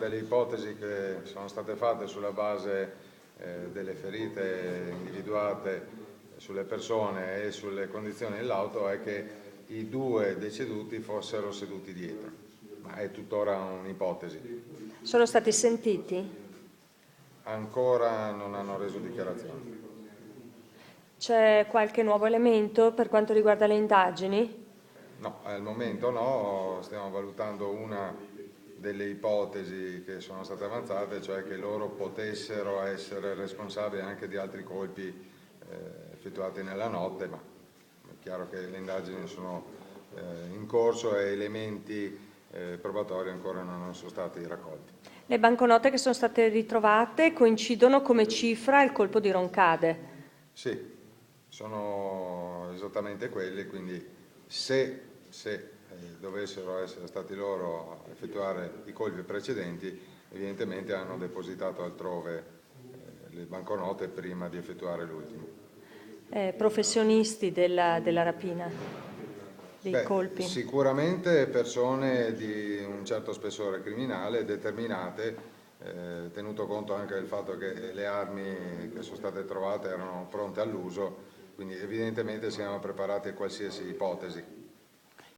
Delle ipotesi che sono state fatte sulla base delle ferite individuate sulle persone e sulle condizioni dell'auto è che i due deceduti fossero seduti dietro, ma è tuttora un'ipotesi. Sono stati sentiti? Ancora non hanno reso dichiarazioni. C'è qualche nuovo elemento per quanto riguarda le indagini? No, al momento no, stiamo valutando una delle ipotesi che sono state avanzate, cioè che loro potessero essere responsabili anche di altri colpi effettuati nella notte, ma è chiaro che le indagini sono in corso e elementi probatori ancora non sono stati raccolti. Le banconote che sono state ritrovate coincidono come cifra il colpo di Roncade. Sì, sono esattamente quelli, quindi se dovessero essere stati loro a effettuare i colpi precedenti, evidentemente hanno depositato altrove le banconote prima di effettuare l'ultimo. Professionisti della rapina, dei colpi. Sicuramente persone di un certo spessore criminale, determinate, tenuto conto anche del fatto che le armi che sono state trovate erano pronte all'uso, quindi evidentemente siamo preparati a qualsiasi ipotesi.